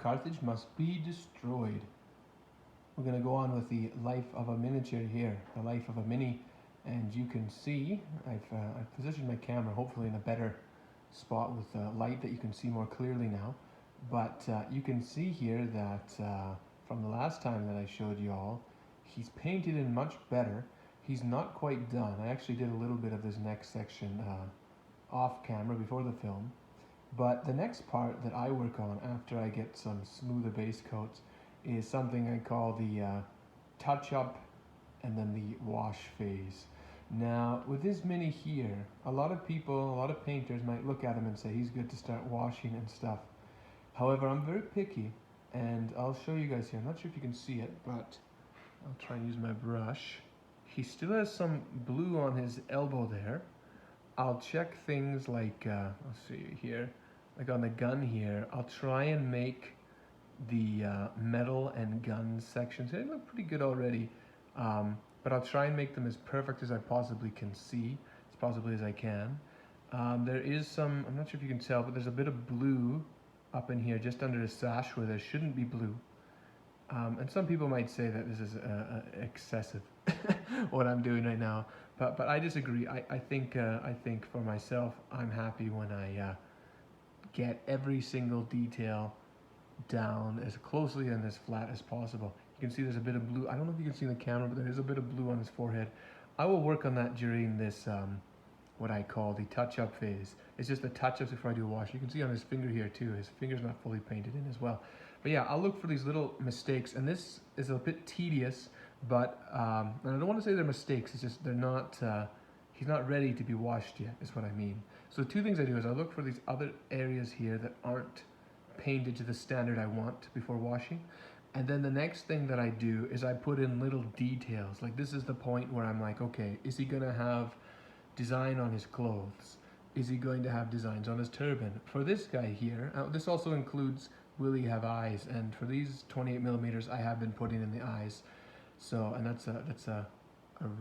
Carthage must be destroyed. We're going to go on with the life of a miniature here, the life of a mini, and you can see I've positioned my camera hopefully in a better spot with light that you can see more clearly now. But you can see here that from the last time that I showed you all, he's painted in much better. He's not quite done. I actually did a little bit of this next section off camera before the film. But the next part that I work on after I get some smoother base coats is something I call the touch-up and then the wash phase. Now, with this mini here, a lot of people, a lot of painters might look at him and say he's good to start washing and stuff. However, I'm very picky, and I'll show you guys here. I'm not sure if you can see it, but I'll try and use my brush. He still has some blue on his elbow there. I'll check things like, let's see here, like on the gun here, I'll try and make the metal and gun sections, they look pretty good already, but I'll try and make them as perfect as I possibly can see, as possibly as I can. There is some, I'm not sure if you can tell, but there's a bit of blue up in here just under the sash where there shouldn't be blue. And some people might say that this is excessive, what I'm doing right now, but I disagree. I think for myself, I'm happy when I get every single detail down as closely and as flat as possible. You can see there's a bit of blue. I don't know if you can see in the camera, but there is a bit of blue on his forehead. I will work on that during this, what I call the touch-up phase. It's just the touch-ups before I do a wash. You can see on his finger here too, his finger's not fully painted in as well. But yeah, I'll look for these little mistakes, and this is a bit tedious, but and I don't want to say they're mistakes, it's just they're not, he's not ready to be washed yet, is what I mean. So two things I do is I look for these other areas here that aren't painted to the standard I want before washing. And then the next thing that I do is I put in little details. Like this is the point where I'm like, okay, is he gonna have design on his clothes? Is he going to have designs on his turban? For this guy here, this also includes, will he have eyes? And for these 28 millimeters, I have been putting in the eyes. So, and that's a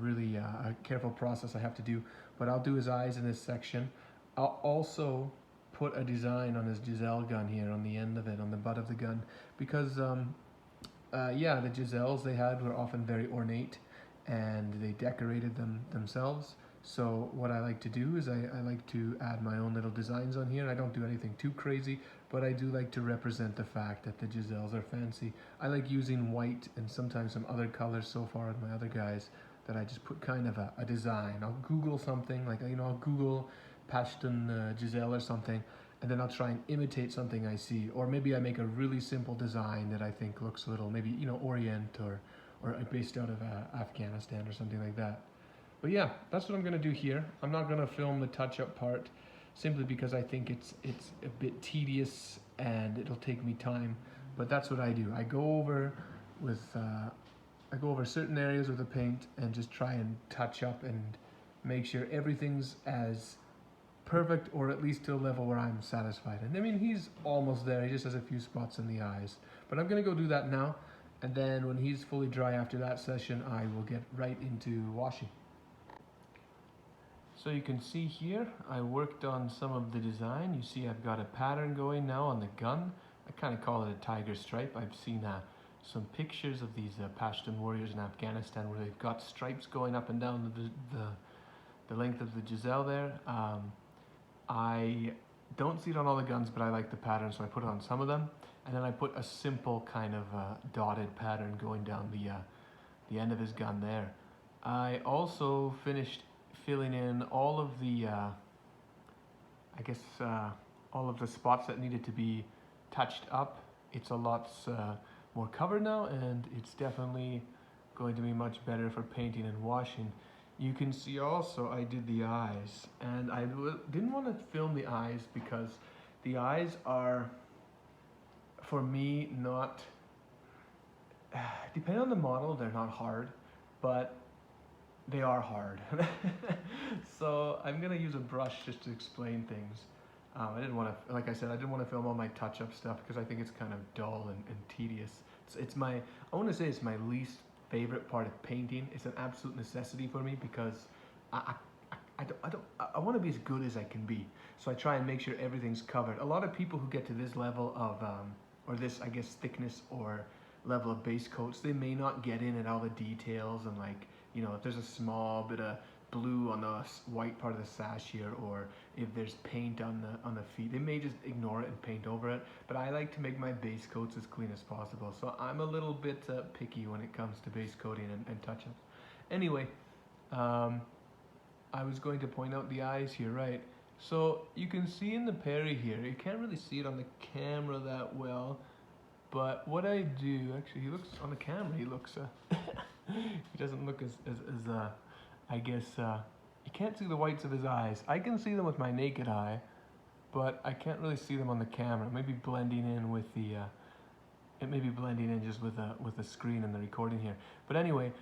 really a careful process I have to do. But I'll do his eyes in this section. I'll also put a design on his Giselle gun here on the end of it, on the butt of the gun, because yeah, the Giselles they had were often very ornate and they decorated them themselves. So what I like to do is I like to add my own little designs on here. I don't do anything too crazy, but I do like to represent the fact that the Giselles are fancy. I like using white and sometimes some other colors so far with my other guys that I just put kind of a design. I'll Google something, like, you know, I'll Google Pashtun Giselle or something, and then I'll try and imitate something I see. Or maybe I make a really simple design that I think looks a little, maybe, you know, Orient or based out of Afghanistan or something like that. But yeah, that's what I'm gonna do here. I'm not gonna film the touch-up part simply because I think it's a bit tedious and it'll take me time. But that's what I do. I go over with I go over certain areas with the paint and just try and touch up and make sure everything's as perfect, or at least to a level where I'm satisfied. And I mean, he's almost there. He just has a few spots in the eyes. But I'm gonna go do that now. And then when he's fully dry after that session, I will get right into washing. So you can see here, I worked on some of the design. You see I've got a pattern going now on the gun. I kind of call it a tiger stripe. I've seen some pictures of these Pashtun warriors in Afghanistan where they've got stripes going up and down the length of the Giselle there. I don't see it on all the guns, but I like the pattern, so I put it on some of them. And then I put a simple kind of dotted pattern going down the end of his gun there. I also finished filling in all of the, I guess, all of the spots that needed to be touched up. It's a lot more covered now, and it's definitely going to be much better for painting and washing. You can see also I did the eyes, and I didn't want to film the eyes because the eyes are, for me, not, depending on the model, they're not hard, but they are hard. So I'm gonna use a brush just to explain things. I didn't want to, like I said, I didn't want to film all my touch-up stuff because I think it's kind of dull and tedious. It's my, I want to say it's my least favorite part of painting. It's an absolute necessity for me because I want to be as good as I can be. So I try and make sure everything's covered. A lot of people who get to this level of, or this, I guess, thickness or level of base coats, they may not get in at all the details, and like, you know, if there's a small bit of blue on the white part of the sash here, or if there's paint on the feet, they may just ignore it and paint over it. But I like to make my base coats as clean as possible, so I'm a little bit picky when it comes to base coating and touch-ups. Anyway, I was going to point out the eyes here, right? So you can see in the Perry here, you can't really see it on the camera that well, but what I do, actually, he looks on the camera, he looks he doesn't look as I guess, you can't see the whites of his eyes. I can see them with my naked eye, but I can't really see them on the camera. It may be blending in with the, it may be blending in just with the screen and the recording here. But anyway,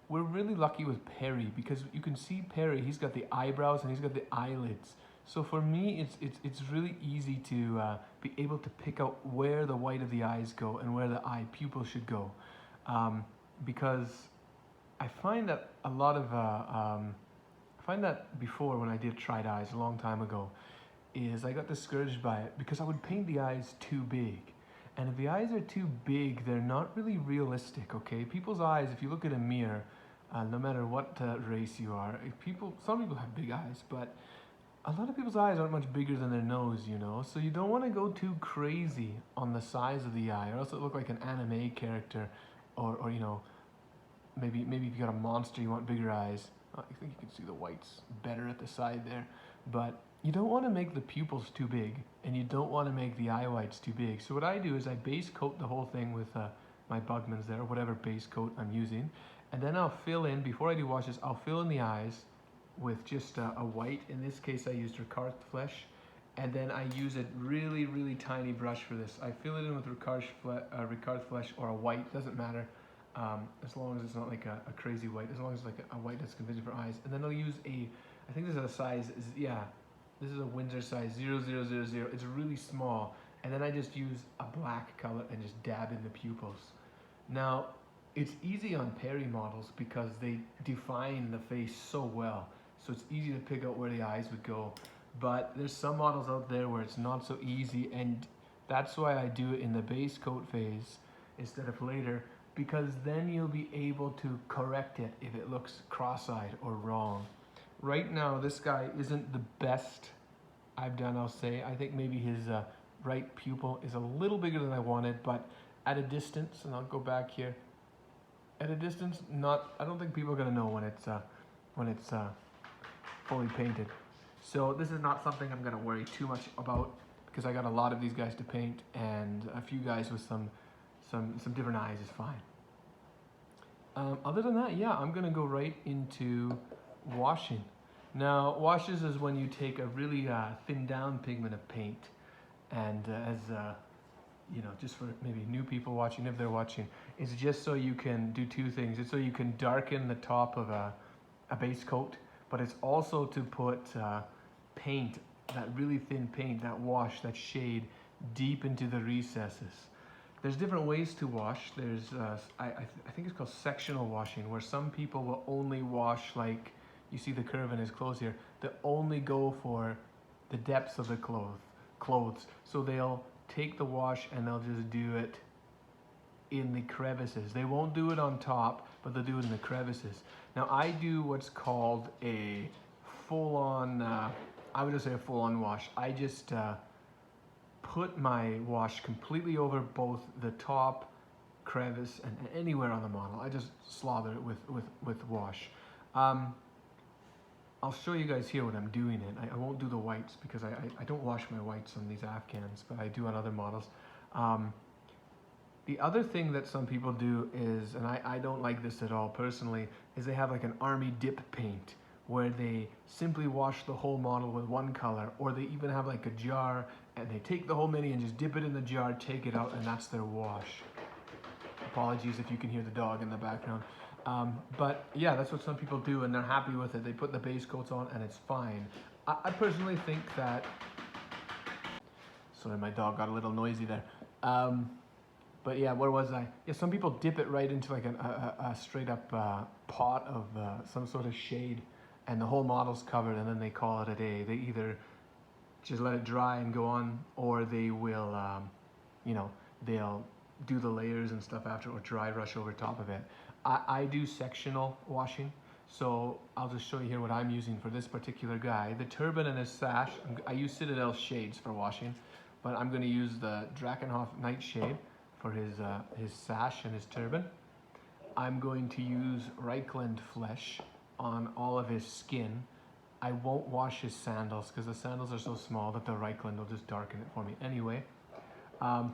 we're really lucky with Perry because you can see Perry, he's got the eyebrows and he's got the eyelids. So for me, it's really easy to be able to pick out where the white of the eyes go and where the eye pupil should go. Because I find that a lot of, I find that before when I did tried eyes a long time ago, is I got discouraged by it because I would paint the eyes too big. And if the eyes are too big, they're not really realistic, okay? People's eyes, if you look at a mirror, no matter what race you are, some people have big eyes, but a lot of people's eyes aren't much bigger than their nose, you know? So you don't want to go too crazy on the size of the eye, or else it'll look like an anime character, or you know, maybe if you got a monster, you want bigger eyes. I think you can see the whites better at the side there, but you don't want to make the pupils too big, and you don't want to make the eye whites too big. So what I do is I base coat the whole thing with my Bugman's there, whatever base coat I'm using, and then I'll fill in, before I do washes, I'll fill in the eyes with just a white. In this case, I used Ricard Flesh, and then I use a really, really tiny brush for this. I fill it in with Ricard Flesh or a white, doesn't matter, as long as it's not like a crazy white, as long as it's like a white that's convincing for eyes. And then I'll use I think this is a size, this is a Windsor size 0000. It's really small, and then I just use a black color and just dab in the pupils. Now, it's easy on Perry models because they define the face so well, so it's easy to pick out where the eyes would go. But there's some models out there where it's not so easy, and that's why I do it in the base coat phase instead of later, because then you'll be able to correct it if it looks cross-eyed or wrong. Right now, this guy isn't the best I've done, I'll say. I think maybe his right pupil is a little bigger than I wanted, but at a distance, and I'll go back here, at a distance, I don't think people are gonna know when it's fully painted. So this is not something I'm gonna worry too much about because I got a lot of these guys to paint, and a few guys with some different eyes is fine. Other than that, yeah, I'm gonna go right into washing. Now, washes is when you take a really thin down pigment of paint, and you know, just for maybe new people watching, if they're watching, it's just so you can do two things. It's so you can darken the top of a base coat, but it's also to put paint, that really thin paint, that wash, that shade, deep into the recesses. There's different ways to wash. There's, I think it's called sectional washing, where some people will only wash, like, you see the curve in his clothes here, they only go for the depths of the clothes. So they'll take the wash and they'll just do it in the crevices. They won't do it on top, but they'll do it in the crevices. Now I do what's called a full-on, I would just say a full-on wash. I just put my wash completely over both the top crevice and anywhere on the model. I just slather it with wash. I'll show you guys here when I'm doing it. I won't do the whites because I don't wash my whites on these Afghans, but I do on other models. The other thing that some people do is, and I don't like this at all personally, is they have like an army dip paint where they simply wash the whole model with one color, or they even have like a jar and they take the whole mini and just dip it in the jar, take it out, and that's their wash. Apologies if you can hear the dog in the background. But yeah, that's what some people do, and they're happy with it. They put the base coats on and it's fine. I personally think that, sorry, my dog got a little noisy there. But yeah, where was I? Yeah, some people dip it right into like a straight up pot of some sort of shade, and the whole model's covered, and then they call it a day. They either just let it dry and go on, or they will, you know, they'll do the layers and stuff after, or dry brush over top of it. I do sectional washing, so I'll just show you here what I'm using for this particular guy. The turban and his sash, I use Citadel shades for washing, but I'm going to use the Drakenhof nightshade for his sash and his turban. I'm going to use Reichland flesh on all of his skin. I won't wash his sandals because the sandals are so small that the Reichland will just darken it for me anyway.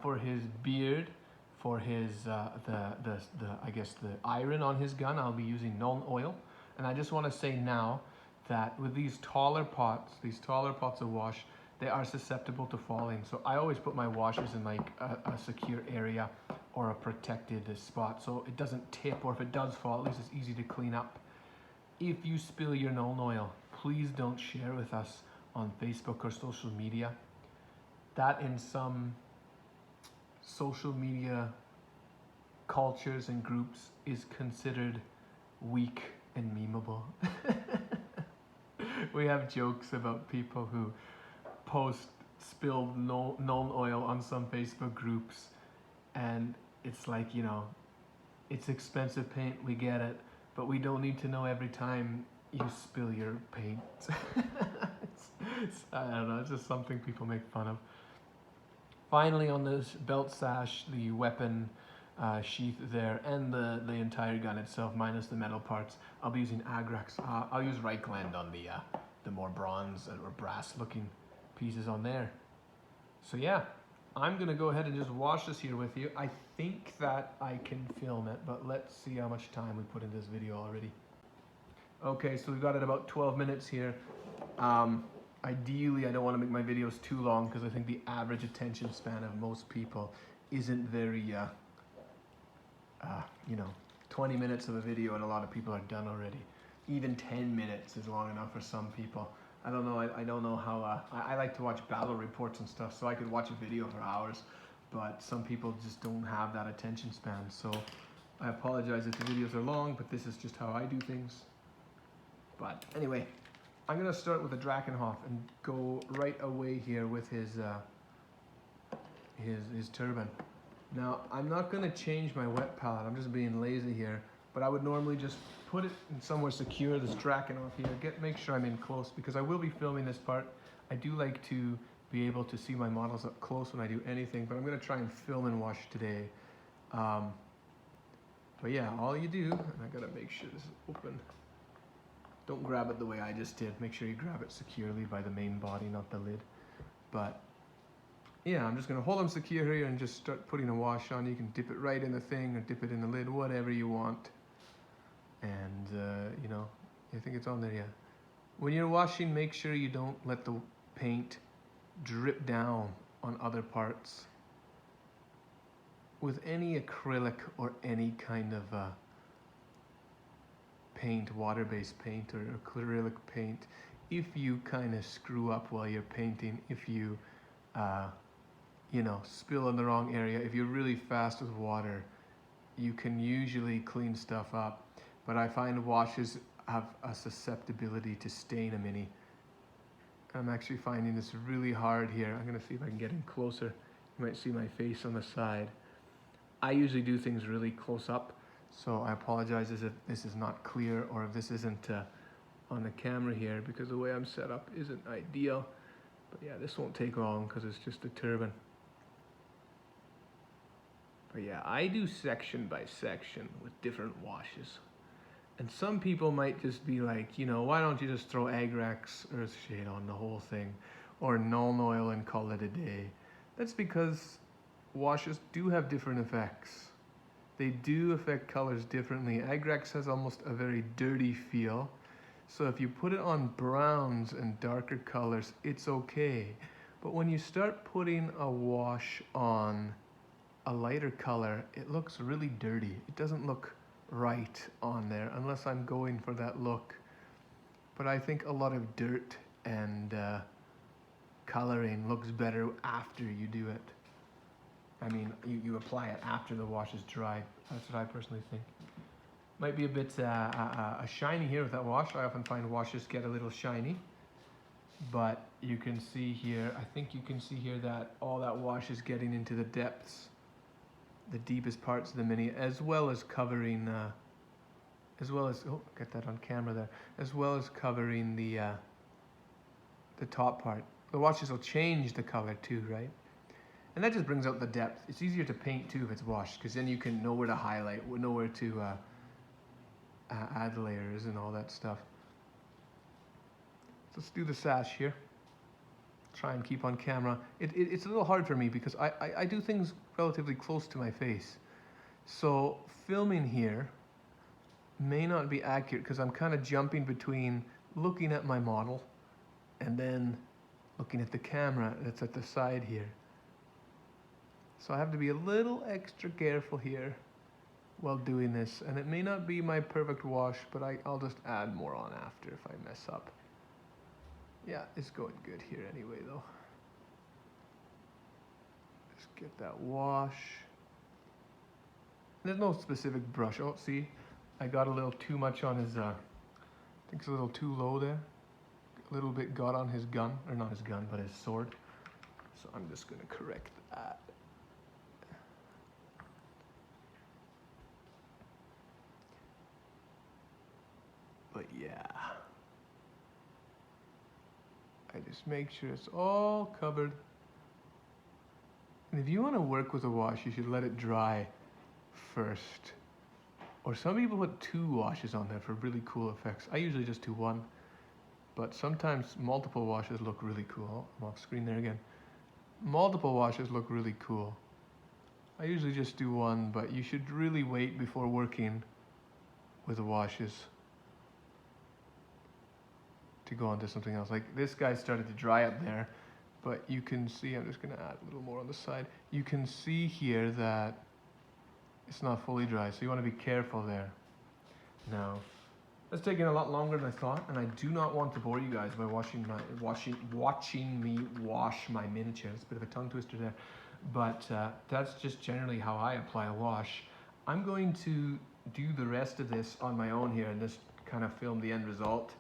For his beard, for his I guess the iron on his gun, I'll be using Nuln oil. And I just want to say now that with these taller pots of wash, they are susceptible to falling. So I always put my washers in like a secure area or a protected spot so it doesn't tip, or if it does fall, at least it's easy to clean up. If you spill your Nuln oil, please don't share with us on Facebook or social media. That in some social media cultures and groups is considered weak and memeable. We have jokes about people who post spilled Nuln oil on some Facebook groups, and it's like, you know, it's expensive paint, we get it, but we don't need to know every time you spill your paint. I don't know, it's just something people make fun of. Finally, on this belt sash, the weapon sheath there, and the entire gun itself, minus the metal parts, I'll be using Agrax. I'll use Reichland on the more bronze or brass looking pieces on there. So yeah, I'm gonna go ahead and just wash this here with you. I think that I can film it, but let's see how much time we put in this video already. Okay, so we've got it about 12 minutes here. Ideally, I don't want to make my videos too long because I think the average attention span of most people isn't very, you know, 20 minutes of a video and a lot of people are done already. Even 10 minutes is long enough for some people. I don't know, I don't know how, I like to watch battle reports and stuff, so I could watch a video for hours, but some people just don't have that attention span. So I apologize if the videos are long, but this is just how I do things. But anyway, I'm gonna start with the Drakenhof and go right away here with his turban. Now, I'm not gonna change my wet palette, I'm just being lazy here, but I would normally just put it in somewhere secure, this Drakenhof here, make sure I'm in close, because I will be filming this part. I do like to be able to see my models up close when I do anything, but I'm gonna try and film and wash today. But yeah, all you do, and I gotta make sure this is open. Don't grab it the way I just did. Make sure you grab it securely by the main body, not the lid. But yeah, I'm just gonna hold them secure here and just start putting a wash on. You can dip it right in the thing or dip it in the lid, whatever you want. And you know, I think it's on there, yeah. When you're washing, make sure you don't let the paint drip down on other parts. With any acrylic or any kind of paint, water-based paint or acrylic paint, if you kind of screw up while you're painting, if you you know, spill in the wrong area, if you're really fast with water, you can usually clean stuff up. But I find washes have a susceptibility to stain a mini. I'm actually finding this really hard here. I'm gonna see if I can get in closer. You might see my face on the side. I usually do things really close up, so I apologize if this is not clear or if this isn't on the camera here, because the way I'm set up isn't ideal. But yeah, this won't take long because it's just a turban. But yeah, I do section by section with different washes. And some people might just be like, you know, why don't you just throw Agrax Earthshade on the whole thing, or Nuln oil and call it a day? That's because washes do have different effects. They do affect colors differently. Agrax has almost a very dirty feel. So if you put it on browns and darker colors, it's okay. But when you start putting a wash on a lighter color, it looks really dirty. It doesn't look right on there unless I'm going for that look. But I think a lot of dirt and coloring looks better after you do it. I mean, you apply it after the wash is dry. That's what I personally think. Might be a bit shiny here with that wash. I often find washes get a little shiny. But you can see here, I think you can see here that all that wash is getting into the depths the deepest parts of the Mini, as well as covering, oh, get that on camera there, as well as covering the top part. The washes will change the color too, right? And that just brings out the depth. It's easier to paint too if it's washed, because then you can know where to highlight, know where to add layers and all that stuff. So let's do the sash here. Try and keep on camera. It's a little hard for me because I do things relatively close to my face. So filming here may not be accurate because I'm kind of jumping between looking at my model and then looking at the camera that's at the side here. So I have to be a little extra careful here while doing this, and it may not be my perfect wash, but I'll just add more on after if I mess up. Yeah, it's going good here anyway though. Just get that wash. There's no specific brush. Oh, see, I got a little too much on his, I think it's a little too low there. A little bit got on his gun, or not his gun, but his sword. So I'm just gonna correct that. But yeah, I just make sure it's all covered. And if you want to work with a wash, you should let it dry first. Or some people put 2 washes on there for really cool effects. I usually just do 1, but sometimes multiple washes look really cool. I'm off screen there again. Multiple washes look really cool. I usually just do 1, but you should really wait before working with the washes to go on to something else. Like this guy started to dry up there, but you can see, I'm just gonna add a little more on the side. You can see here that it's not fully dry, so you wanna be careful there. Now, that's taking a lot longer than I thought, and I do not want to bore you guys by watching me wash my miniature. It's a bit of a tongue twister there, but that's just generally how I apply a wash. I'm going to do the rest of this on my own here and just kind of film the end result.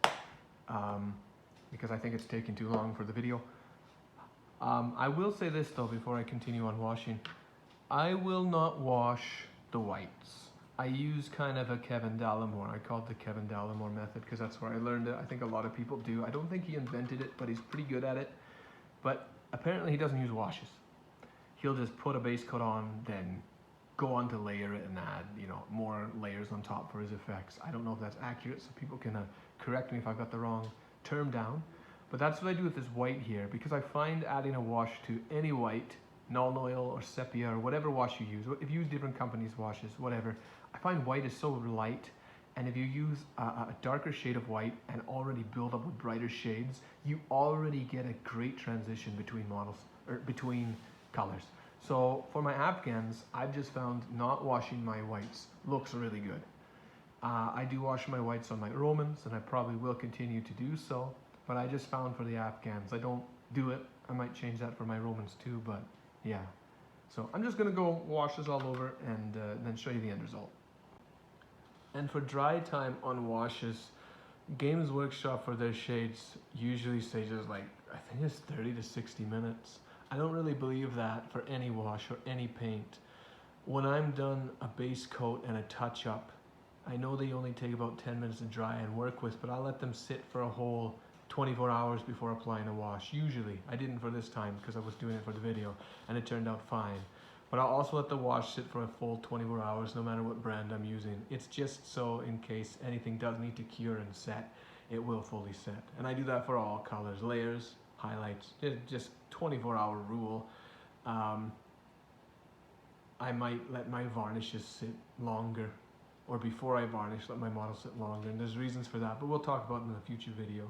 Because I think it's taking too long for the video. I will say this though before I continue on washing. I will not wash the whites. I use kind of a Kevin Dallimore. I call it the Kevin Dallimore method because that's where I learned it. I think a lot of people do. I don't think he invented it, but he's pretty good at it. But apparently he doesn't use washes. He'll just put a base coat on, then go on to layer it and add, you know, more layers on top for his effects. I don't know if that's accurate, so people can correct me if I've got the wrong term down. But that's what I do with this white here, because I find adding a wash to any white, Nuln Oil or sepia or whatever wash you use, if you use different companies' washes, whatever, I find white is so light, and if you use a darker shade of white and already build up with brighter shades, you already get a great transition between models, or between colors. So for my Afghans, I've just found not washing my whites looks really good. I do wash my whites on my Romans, and I probably will continue to do so, but I just found for the Afghans, I don't do it. I might change that for my Romans too, but yeah. So I'm just gonna go wash this all over and then show you the end result. And for dry time on washes, Games Workshop for their shades usually stages like, I think it's 30 to 60 minutes. I don't really believe that for any wash or any paint. When I'm done a base coat and a touch up, I know they only take about 10 minutes to dry and work with, but I'll let them sit for a whole 24 hours before applying a wash. Usually, I didn't for this time because I was doing it for the video and it turned out fine. But I'll also let the wash sit for a full 24 hours no matter what brand I'm using. It's just so in case anything does need to cure and set, it will fully set. And I do that for all colors, layers, highlights, just 24-hour rule. I might let my varnishes sit longer, or before I varnish, let my model sit longer, and there's reasons for that, but we'll talk about it in a future video.